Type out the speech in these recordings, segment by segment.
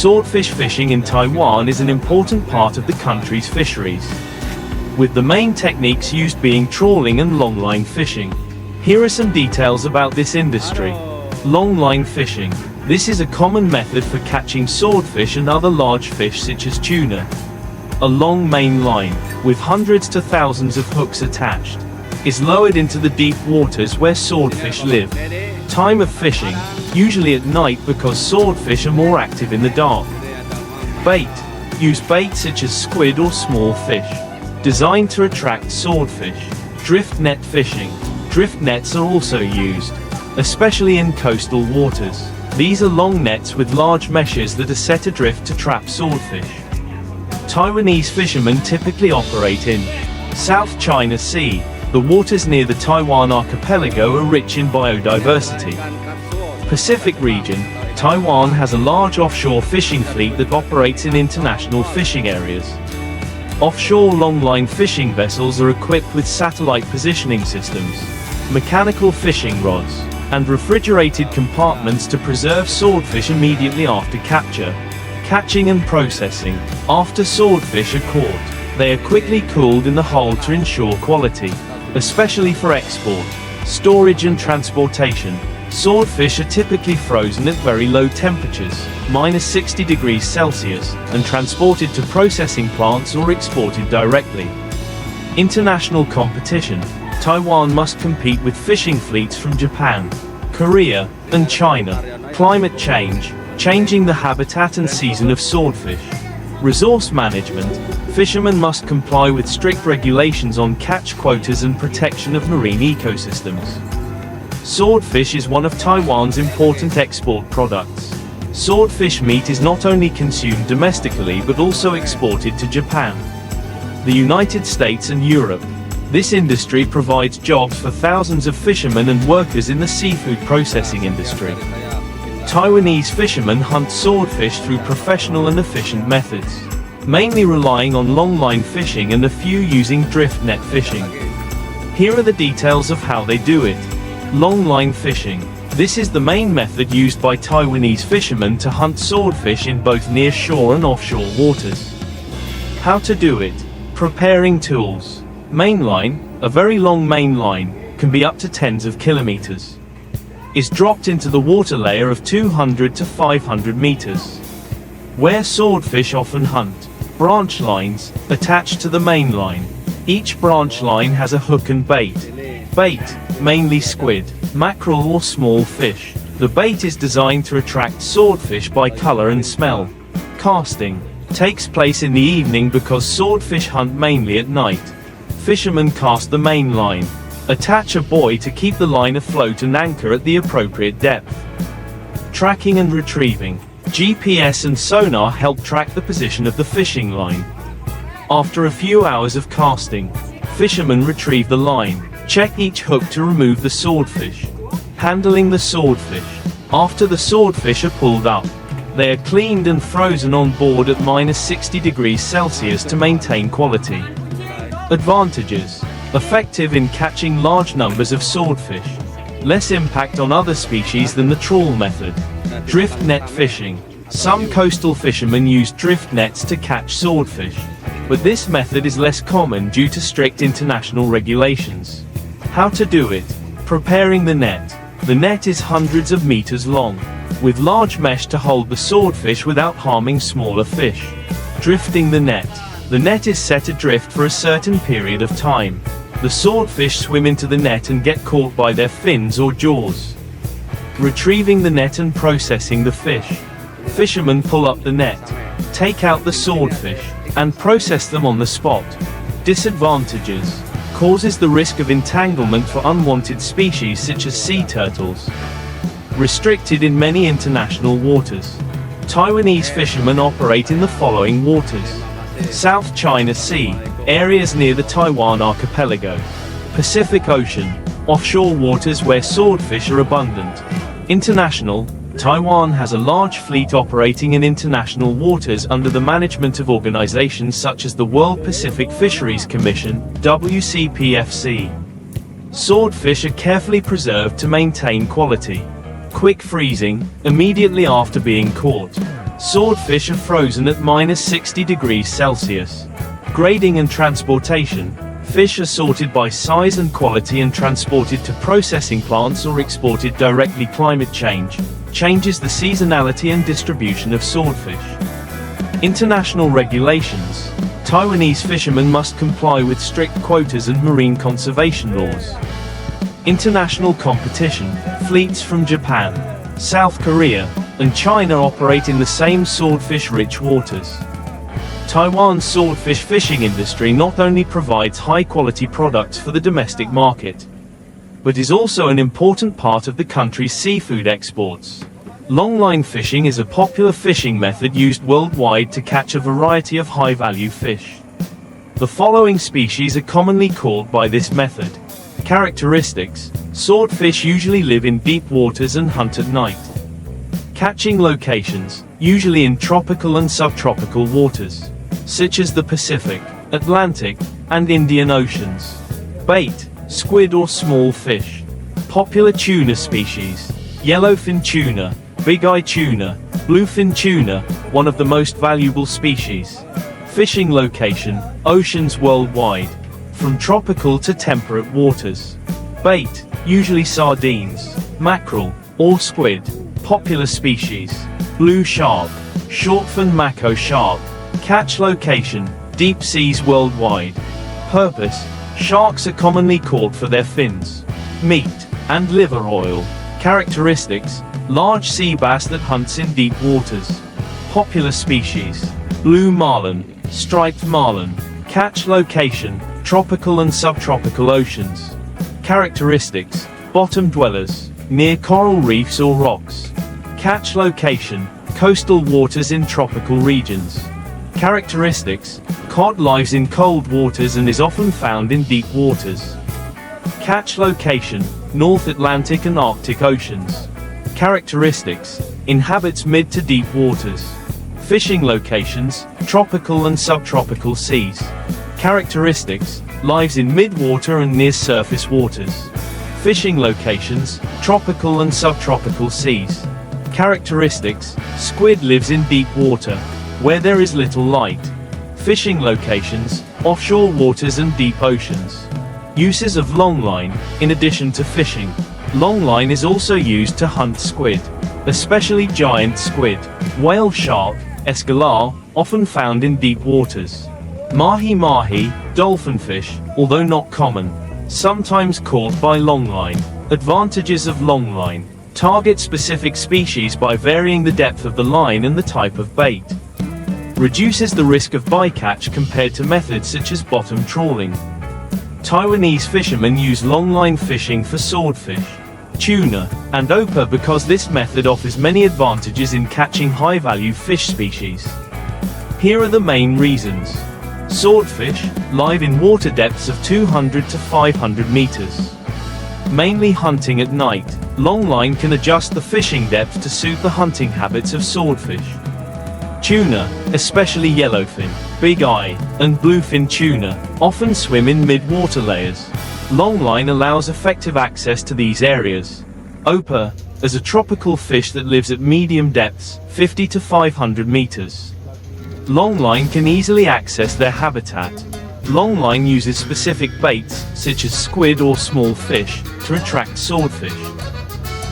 Swordfish fishing in Taiwan is an important part of the country's fisheries, with the main techniques used being trawling and longline fishing. Here are some details about this industry. Longline fishing. This is a common method for catching swordfish and other large fish such as tuna. A long main line, with hundreds to thousands of hooks attached, is lowered into the deep waters where swordfish live. Time of fishing, usually at night because swordfish are more active in the dark. Bait. Use bait such as squid or small fish, designed to attract swordfish. Drift net fishing. Drift nets are also used, especially in coastal waters. These are long nets with large meshes that are set adrift to trap swordfish. Taiwanese fishermen typically operate in South China Sea. The waters near the Taiwan archipelago are rich in biodiversity. Pacific region. Taiwan has a large offshore fishing fleet that operates in international fishing areas. Offshore longline fishing vessels are equipped with satellite positioning systems, mechanical fishing rods, and refrigerated compartments to preserve swordfish immediately after capture. Catching and processing. After swordfish are caught, they are quickly cooled in the hold to ensure quality, especially for export, storage and transportation. Swordfish are typically frozen at very low temperatures, -60 degrees Celsius, and transported to processing plants or exported directly. International competition. Taiwan must compete with fishing fleets from Japan, Korea, and China. Climate change, changing the habitat and season of swordfish. Resource management. Fishermen must comply with strict regulations on catch quotas and protection of marine ecosystems. Swordfish is one of Taiwan's important export products. Swordfish meat is not only consumed domestically but also exported to Japan, the United States and Europe. This industry provides jobs for thousands of fishermen and workers in the seafood processing industry. Taiwanese fishermen hunt swordfish through professional and efficient methods, mainly relying on longline fishing and a few using drift net fishing. Here are the details of how they do it. Longline fishing. This is the main method used by Taiwanese fishermen to hunt swordfish in both near-shore and offshore waters. How to do it. Preparing tools. Mainline, a very long main line, can be up to tens of kilometers, is dropped into the water layer of 200 to 500 meters, where swordfish often hunt. Branch lines, attached to the main line. Each branch line has a hook and bait. Bait, mainly squid, mackerel or small fish. The bait is designed to attract swordfish by color and smell. Casting takes place in the evening because swordfish hunt mainly at night. Fishermen cast the main line, attach a buoy to keep the line afloat and anchor at the appropriate depth. Tracking and retrieving. GPS and sonar help track the position of the fishing line. After a few hours of casting, fishermen retrieve the line, check each hook to remove the swordfish. Handling the swordfish. After the swordfish are pulled up, they are cleaned and frozen on board at -60 degrees Celsius to maintain quality. Advantages. Effective in catching large numbers of swordfish. Less impact on other species than the trawl method. Drift net fishing. Some coastal fishermen use drift nets to catch swordfish, but this method is less common due to strict international regulations. How to do it. Preparing the net. The net is hundreds of meters long, with large mesh to hold the swordfish without harming smaller fish. Drifting the net. The net is set adrift for a certain period of time. The swordfish swim into the net and get caught by their fins or jaws. Retrieving the net and processing the fish. Fishermen pull up the net, take out the swordfish, and process them on the spot. Disadvantages. Causes the risk of entanglement for unwanted species such as sea turtles. Restricted in many international waters. Taiwanese fishermen operate in the following waters. South China Sea, areas near the Taiwan archipelago. Pacific Ocean, offshore waters where swordfish are abundant. International, Taiwan has a large fleet operating in international waters under the management of organizations such as the World Pacific Fisheries Commission, WCPFC. Swordfish are carefully preserved to maintain quality. Quick freezing, immediately after being caught. Swordfish are frozen at -60 degrees Celsius. Grading and transportation. Fish are sorted by size and quality and transported to processing plants or exported directly. Climate change changes the seasonality and distribution of swordfish. International regulations. Taiwanese fishermen must comply with strict quotas and marine conservation laws. International competition. Fleets from Japan, South Korea, and China operate in the same swordfish-rich waters. Taiwan's swordfish fishing industry not only provides high-quality products for the domestic market, but is also an important part of the country's seafood exports. Longline fishing is a popular fishing method used worldwide to catch a variety of high-value fish. The following species are commonly caught by this method. Characteristics. Swordfish usually live in deep waters and hunt at night. Catching locations, usually in tropical and subtropical waters, such as the Pacific, Atlantic, and Indian Oceans. Bait, squid or small fish. Popular tuna species. Yellowfin tuna, big-eye tuna, bluefin tuna, one of the most valuable species. Fishing location, oceans worldwide, from tropical to temperate waters. Bait, usually sardines, mackerel, or squid. Popular species. Blue shark, shortfin mako shark. Catch location, deep seas worldwide. Purpose, sharks are commonly caught for their fins, meat, and liver oil. Characteristics, large sea bass that hunts in deep waters. Popular species. Blue marlin, striped marlin. Catch location, tropical and subtropical oceans. Characteristics, bottom dwellers, near coral reefs or rocks. Catch location, coastal waters in tropical regions. Characteristics, cod lives in cold waters and is often found in deep waters. Catch location, North Atlantic and Arctic oceans. Characteristics, inhabits mid to deep waters. Fishing locations, tropical and subtropical seas. Characteristics, lives in mid-water and near surface waters. Fishing locations, tropical and subtropical seas. Characteristics, squid lives in deep water, where there is little light. Fishing locations, offshore waters and deep oceans. Uses of longline. In addition to fishing, longline is also used to hunt squid, especially giant squid, whale shark, escalar, often found in deep waters. Mahi-mahi, dolphin fish, although not common, sometimes caught by longline. Advantages of longline. Target specific species by varying the depth of the line and the type of bait. Reduces the risk of bycatch compared to methods such as bottom trawling. Taiwanese fishermen use longline fishing for swordfish, tuna, and opah because this method offers many advantages in catching high-value fish species. Here are the main reasons. Swordfish live in water depths of 200 to 500 meters. Mainly hunting at night, longline can adjust the fishing depth to suit the hunting habits of swordfish. Tuna, especially yellowfin, big eye, and bluefin tuna, often swim in mid-water layers. Longline allows effective access to these areas. Opah, as a tropical fish that lives at medium depths, 50 to 500 meters. Longline can easily access their habitat. Longline uses specific baits, such as squid or small fish, to attract swordfish,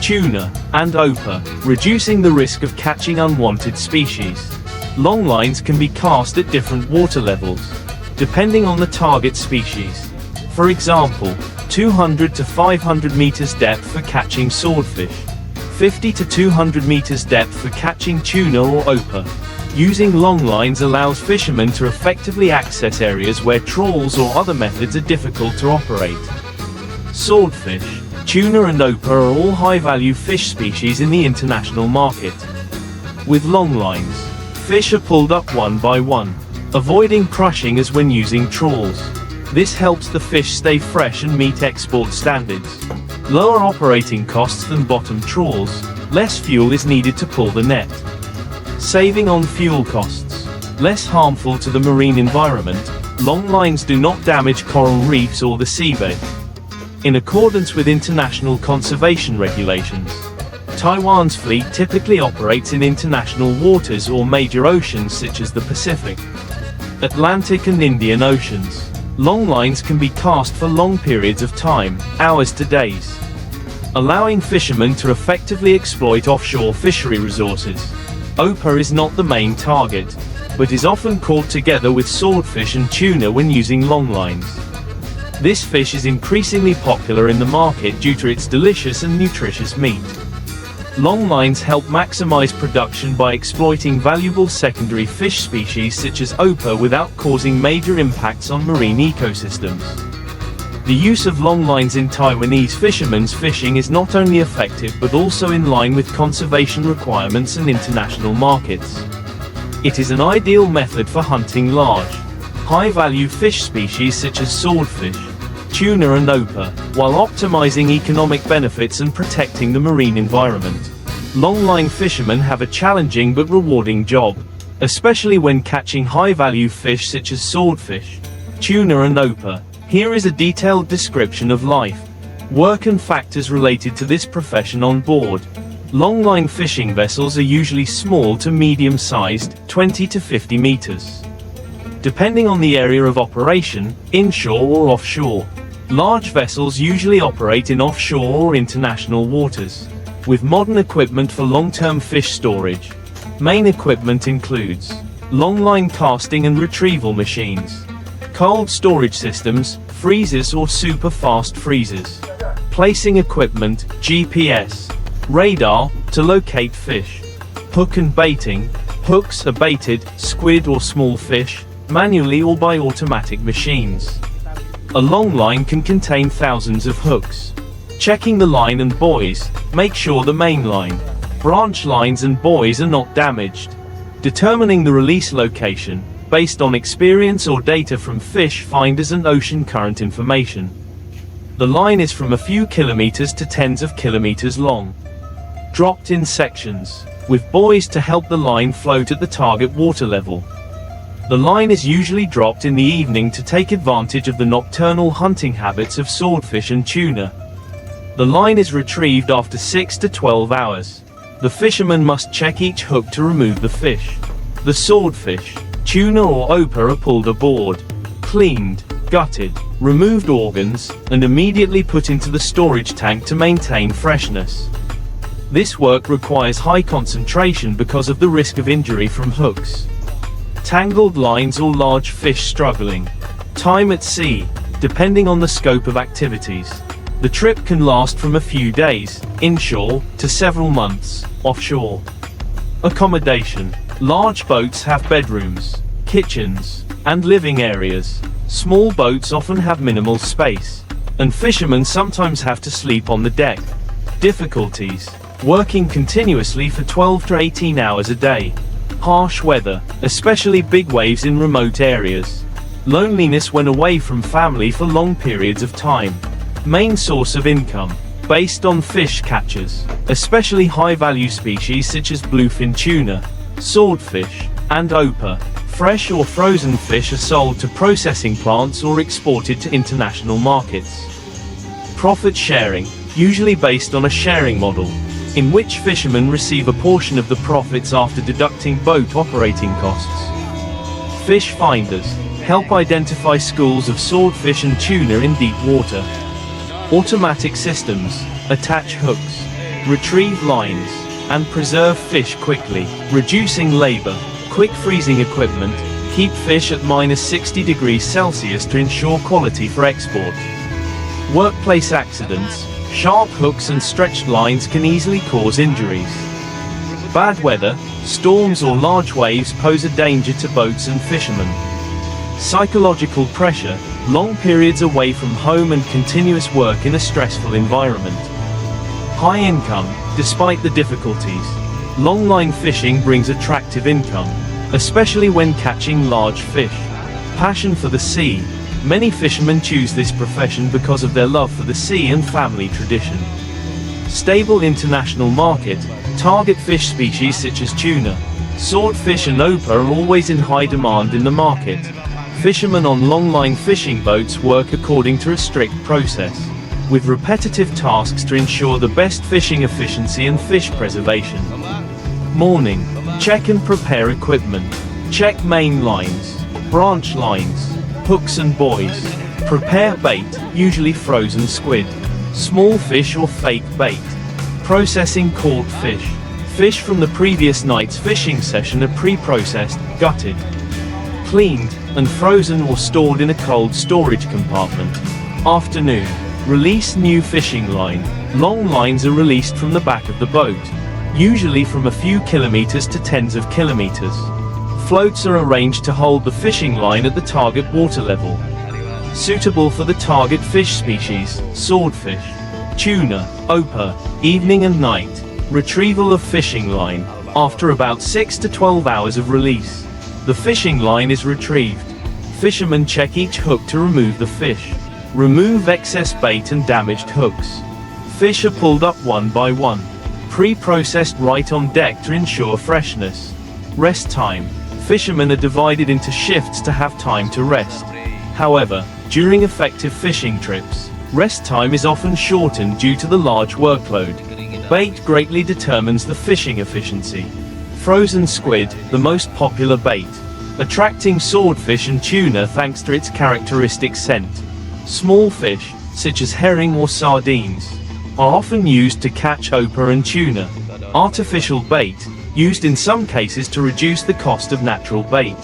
tuna, and opah, reducing the risk of catching unwanted species. Longlines can be cast at different water levels, depending on the target species. For example, 200 to 500 meters depth for catching swordfish, 50 to 200 meters depth for catching tuna or opah. Using longlines allows fishermen to effectively access areas where trawls or other methods are difficult to operate. Swordfish, tuna and opah are all high-value fish species in the international market. With longlines, fish are pulled up one by one, avoiding crushing as when using trawls. This helps the fish stay fresh and meet export standards. Lower operating costs than bottom trawls, less fuel is needed to pull the net. Saving on fuel costs. Less harmful to the marine environment, longlines do not damage coral reefs or the seabed. In accordance with international conservation regulations, Taiwan's fleet typically operates in international waters or major oceans such as the Pacific, Atlantic and Indian Oceans. Longlines can be cast for long periods of time, hours to days, allowing fishermen to effectively exploit offshore fishery resources. Opah is not the main target, but is often caught together with swordfish and tuna when using longlines. This fish is increasingly popular in the market due to its delicious and nutritious meat. Longlines help maximize production by exploiting valuable secondary fish species such as Opah without causing major impacts on marine ecosystems. The use of longlines in Taiwanese fishermen's fishing is not only effective but also in line with conservation requirements and international markets. It is an ideal method for hunting large, high-value fish species such as swordfish, tuna and Opah, while optimizing economic benefits and protecting the marine environment. Longline fishermen have a challenging but rewarding job, especially when catching high-value fish such as swordfish, tuna and Opah. Here is a detailed description of life, work and factors related to this profession on board. Longline fishing vessels are usually small to medium-sized, 20 to 50 meters. Depending on the area of operation, inshore or offshore. Large vessels usually operate in offshore or international waters, with modern equipment for long-term fish storage. Main equipment includes longline casting and retrieval machines, cold storage systems, freezers or super fast freezers, placing equipment, GPS, radar, to locate fish, hook and baiting. Hooks are baited, squid or small fish, manually or by automatic machines. A long line can contain thousands of hooks. Checking the line and buoys, make sure the main line, branch lines and buoys are not damaged. Determining the release location, based on experience or data from fish finders and ocean current information. The line is from a few kilometers to tens of kilometers long. Dropped in sections, with buoys to help the line float at the target water level. The line is usually dropped in the evening to take advantage of the nocturnal hunting habits of swordfish and tuna. The line is retrieved after 6 to 12 hours. The fisherman must check each hook to remove the fish. The swordfish, tuna or Opah are pulled aboard, cleaned, gutted, removed organs, and immediately put into the storage tank to maintain freshness. This work requires high concentration because of the risk of injury from hooks, tangled lines or large fish struggling. Time at sea, depending on the scope of activities. The trip can last from a few days, inshore, to several months, offshore. Accommodation. Large boats have bedrooms, kitchens, and living areas. Small boats often have minimal space, and fishermen sometimes have to sleep on the deck. Difficulties. Working continuously for 12 to 18 hours a day. Harsh weather, especially big waves in remote areas. Loneliness when away from family for long periods of time. Main source of income, based on fish catches, especially high-value species such as bluefin tuna, swordfish, and Opah. Fresh or frozen fish are sold to processing plants or exported to international markets. Profit sharing, usually based on a sharing model, in which fishermen receive a portion of the profits after deducting boat operating costs. Fish finders help identify schools of swordfish and tuna in deep water. Automatic systems attach hooks, retrieve lines, and preserve fish quickly, reducing labor. Quick freezing equipment keep fish at -60 degrees Celsius to ensure quality for export. Workplace accidents. Sharp hooks and stretched lines can easily cause injuries. Bad weather, storms or large waves pose a danger to boats and fishermen. Psychological pressure, long periods away from home and continuous work in a stressful environment. High income, despite the difficulties. Longline fishing brings attractive income, especially when catching large fish. Passion for the sea. Many fishermen choose this profession because of their love for the sea and family tradition. Stable international market. Target fish species such as tuna, swordfish and Opah are always in high demand in the market. Fishermen on longline fishing boats work according to a strict process, with repetitive tasks to ensure the best fishing efficiency and fish preservation. Morning. Check and prepare equipment. Check main lines, branch lines, hooks and buoys. Prepare bait, usually frozen squid, small fish or fake bait. Processing caught fish. Fish from the previous night's fishing session are pre-processed, gutted, cleaned, and frozen or stored in a cold storage compartment. Afternoon. Release new fishing line. Long lines are released from the back of the boat, usually from a few kilometers to tens of kilometers. Floats are arranged to hold the fishing line at the target water level. Suitable for the target fish species, swordfish, tuna, opah, evening and night. Retrieval of fishing line. After about 6 to 12 hours of release, the fishing line is retrieved. Fishermen check each hook to remove the fish. Remove excess bait and damaged hooks. Fish are pulled up one by one, pre-processed right on deck to ensure freshness. Rest time. Fishermen are divided into shifts to have time to rest. However, during effective fishing trips, rest time is often shortened due to the large workload. Bait greatly determines the fishing efficiency. Frozen squid, the most popular bait, attracting swordfish and tuna thanks to its characteristic scent. Small fish, such as herring or sardines, are often used to catch opah and tuna. Artificial bait, used in some cases to reduce the cost of natural bait.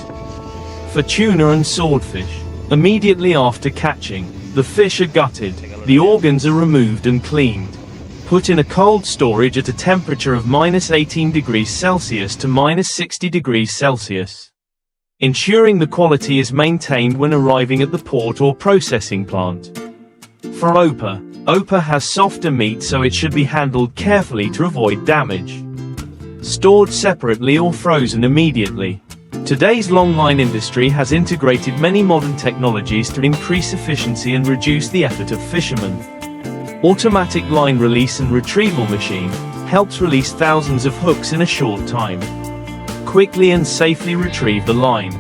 For tuna and swordfish, immediately after catching, the fish are gutted, the organs are removed and cleaned. Put in a cold storage at a temperature of -18 degrees Celsius to -60 degrees Celsius, ensuring the quality is maintained when arriving at the port or processing plant. For opah, opah has softer meat, so it should be handled carefully to avoid damage. Stored separately or frozen immediately. Today's longline industry has integrated many modern technologies to increase efficiency and reduce the effort of fishermen. Automatic line release and retrieval machine helps release thousands of hooks in a short time. Quickly and safely retrieve the line.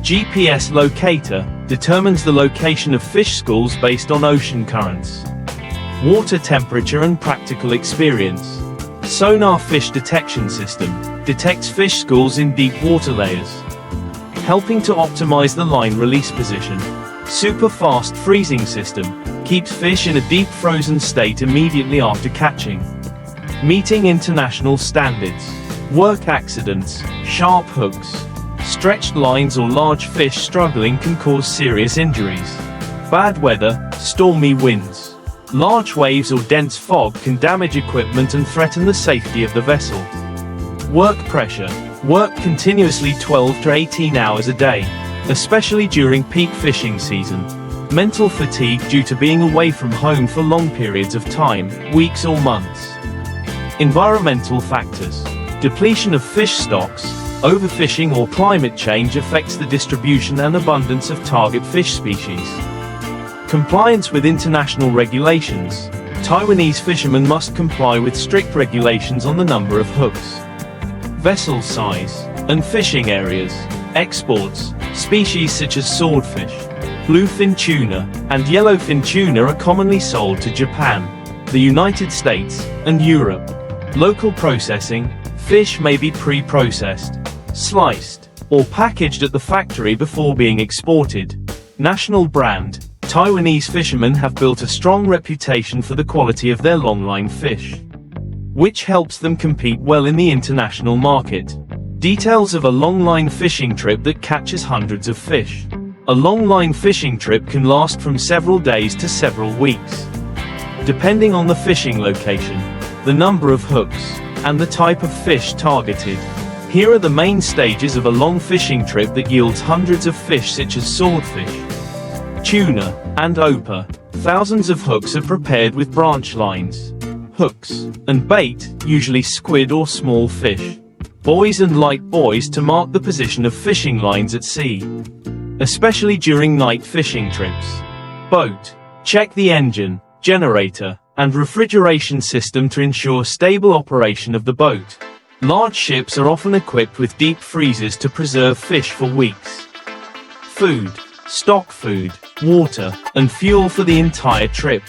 GPS locator determines the location of fish schools based on ocean currents, water temperature and practical experience. Sonar fish detection system detects fish schools in deep water layers, helping to optimize the line release position. Super fast freezing system keeps fish in a deep frozen state immediately after catching. Meeting international standards. Work accidents, sharp hooks, stretched lines or large fish struggling can cause serious injuries. Bad weather, stormy winds, large waves or dense fog can damage equipment and threaten the safety of the vessel. Work pressure. Work continuously 12 to 18 hours a day, especially during peak fishing season. Mental fatigue due to being away from home for long periods of time, weeks or months. Environmental factors. Depletion of fish stocks, overfishing or climate change affects the distribution and abundance of target fish species. Compliance with international regulations. Taiwanese fishermen must comply with strict regulations on the number of hooks, vessel size, and fishing areas. Exports. Species such as swordfish, bluefin tuna, and yellowfin tuna are commonly sold to Japan, the United States, and Europe. Local processing. Fish may be pre-processed, sliced, or packaged at the factory before being exported. National brand. Taiwanese fishermen have built a strong reputation for the quality of their longline fish, which helps them compete well in the international market. Details of a longline fishing trip that catches hundreds of fish. A longline fishing trip can last from several days to several weeks, depending on the fishing location, the number of hooks, and the type of fish targeted. Here are the main stages of a long fishing trip that yields hundreds of fish such as swordfish, tuna, and opah. Thousands of hooks are prepared with branch lines, hooks, and bait, usually squid or small fish. Buoys and light buoys to mark the position of fishing lines at sea, especially during night fishing trips. Boat. Check the engine, generator, and refrigeration system to ensure stable operation of the boat. Large ships are often equipped with deep freezers to preserve fish for weeks. Food. Stock food, water, and fuel for the entire trip.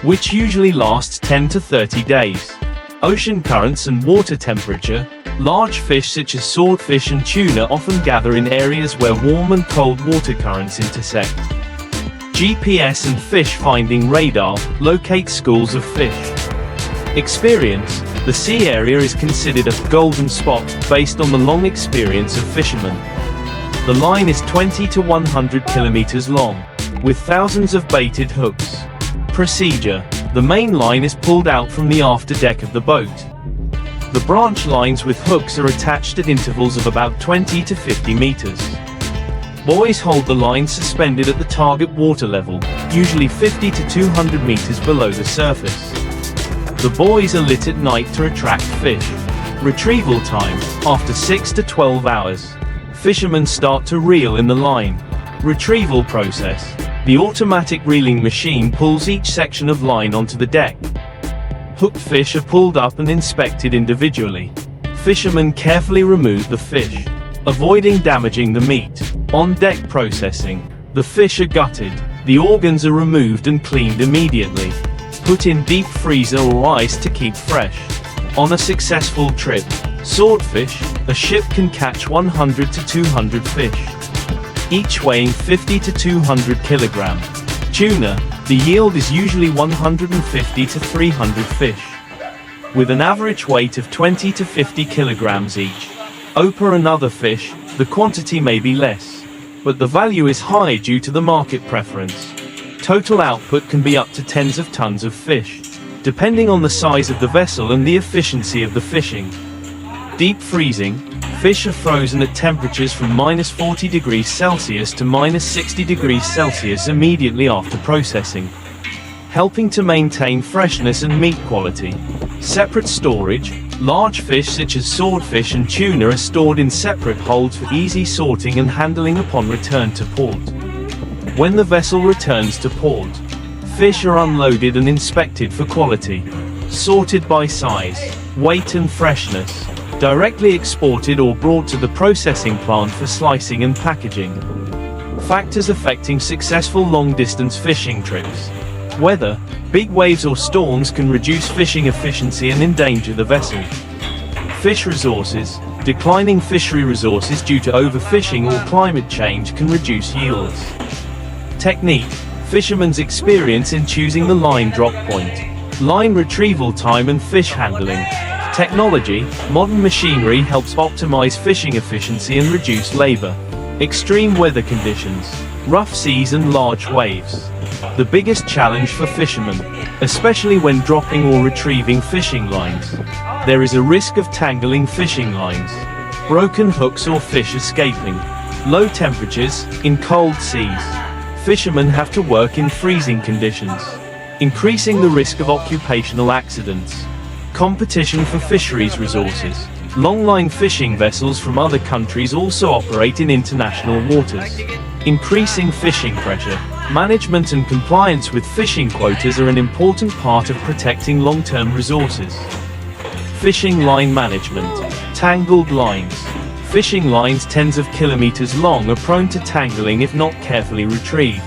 which usually lasts 10 to 30 days. Ocean currents and water temperature. Large fish such as swordfish and tuna often gather in areas where warm and cold water currents intersect. GPS and fish finding radar locate schools of fish. Experience. The sea area is considered a golden spot based on the long experience of fishermen. The line is 20 to 100 kilometers long, with thousands of baited hooks. Procedure. The main line is pulled out from the afterdeck of the boat. The branch lines with hooks are attached at intervals of about 20 to 50 meters. Boys hold the line suspended at the target water level, usually 50 to 200 meters below the surface. The buoys are lit at night to attract fish. Retrieval time. After 6 to 12 hours, fishermen start to reel in the line. Retrieval process. The automatic reeling machine pulls each section of line onto the deck. Hooked fish are pulled up and inspected individually. Fishermen carefully remove the fish, avoiding damaging the meat. On-deck processing. The fish are gutted. The organs are removed and cleaned immediately. Put in deep freezer or ice to keep fresh. On a successful trip, Swordfish, a ship can catch 100 to 200 fish, each weighing 50 to 200 kilograms. Tuna, the yield is usually 150 to 300 fish, with an average weight of 20 to 50 kilograms each. Opah and other fish, the quantity may be less, but the value is high due to the market preference. Total output can be up to tens of tons of fish, depending on the size of the vessel and the efficiency of the fishing. Deep freezing. Fish are frozen at temperatures from -40 degrees Celsius to -60 degrees Celsius immediately after processing, helping to maintain freshness and meat quality. Separate storage. Large fish such as swordfish and tuna are stored in separate holds for easy sorting and handling upon return to port. When the vessel returns to port, fish are unloaded and inspected for quality, sorted by size, weight and freshness, directly exported or brought to the processing plant for slicing and packaging. Factors affecting successful long-distance fishing trips. Weather. Big waves or storms can reduce fishing efficiency and endanger the vessel. Fish resources. Declining fishery resources due to overfishing or climate change can reduce yields. Technique. Fishermen's experience in choosing the line drop point, line retrieval time and fish handling. Technology. Modern machinery helps optimize fishing efficiency and reduce labor. Extreme weather conditions, rough seas and large waves. The biggest challenge for fishermen, especially when dropping or retrieving fishing lines. There is a risk of tangling fishing lines, broken hooks or fish escaping. Low temperatures. In cold seas, fishermen have to work in freezing conditions, increasing the risk of occupational accidents. Competition for fisheries resources. Longline fishing vessels from other countries also operate in international waters, increasing fishing pressure. Management and compliance with fishing quotas are an important part of protecting long-term resources. Fishing line management. Tangled lines. Fishing lines tens of kilometers long are prone to tangling if not carefully retrieved.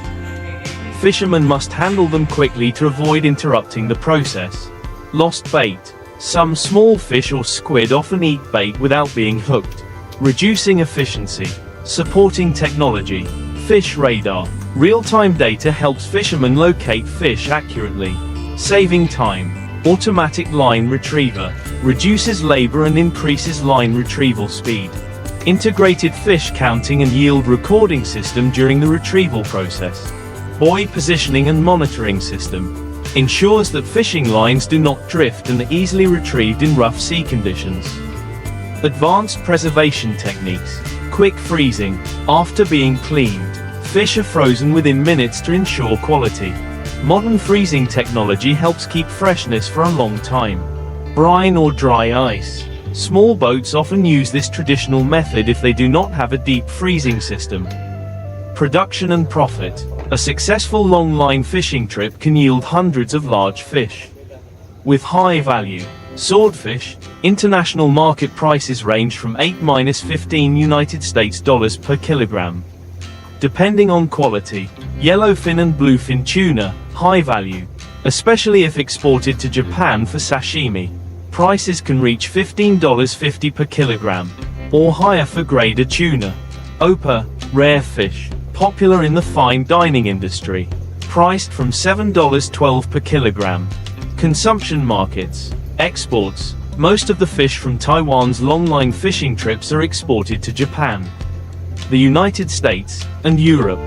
Fishermen must handle them quickly to avoid interrupting the process. Lost bait. Some small fish or squid often eat bait without being hooked, reducing efficiency. Supporting technology. Fish radar. Real-time data helps fishermen locate fish accurately, saving time. Automatic line retriever. Reduces labor and increases line retrieval speed. Integrated fish counting and yield recording system during the retrieval process. Buoy positioning and monitoring system. Ensures that fishing lines do not drift and are easily retrieved in rough sea conditions. Advanced preservation techniques. Quick freezing. After being cleaned, fish are frozen within minutes to ensure quality. Modern freezing technology helps keep freshness for a long time. Brine or dry ice. Small boats often use this traditional method if they do not have a deep freezing system. Production and profit. A successful long-line fishing trip can yield hundreds of large fish with high value. Swordfish. International market prices range from $8–15 United States dollars per kilogram, depending on quality. Yellowfin and bluefin tuna, high value. especially if exported to Japan for sashimi. Prices can reach $15.50 per kilogram, or higher for greater tuna. Opah, rare fish, popular in the fine dining industry, priced from $7.12 per kilogram. Consumption markets. Exports. Most of the fish from Taiwan's longline fishing trips are exported to Japan, the United States, and Europe.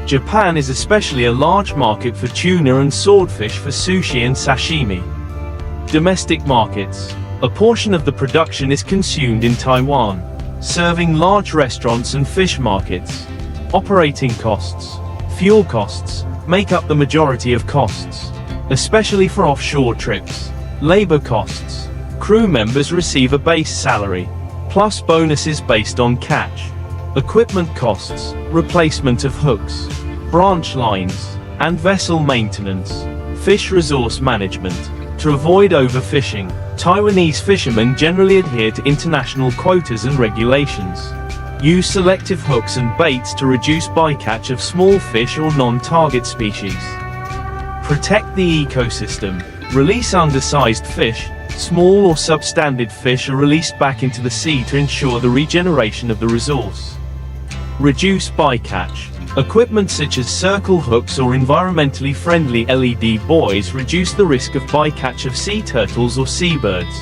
Japan is especially a large market for tuna and swordfish for sushi and sashimi. Domestic markets. A portion of the production is consumed in Taiwan, serving large restaurants and fish markets. Operating costs. Fuel costs make up the majority of costs, especially for offshore trips. Labor costs. Crew members receive a base salary, plus bonuses based on catch. Equipment costs, replacement of hooks, branch lines, and vessel maintenance. Fish resource management. To avoid overfishing, Taiwanese fishermen generally adhere to international quotas and regulations. Use selective hooks and baits to reduce bycatch of small fish or non-target species. Protect the ecosystem. Release undersized fish. Small or substandard fish are released back into the sea to ensure the regeneration of the resource. Reduce bycatch. Equipment such as circle hooks or environmentally friendly LED buoys reduce the risk of bycatch of sea turtles or seabirds.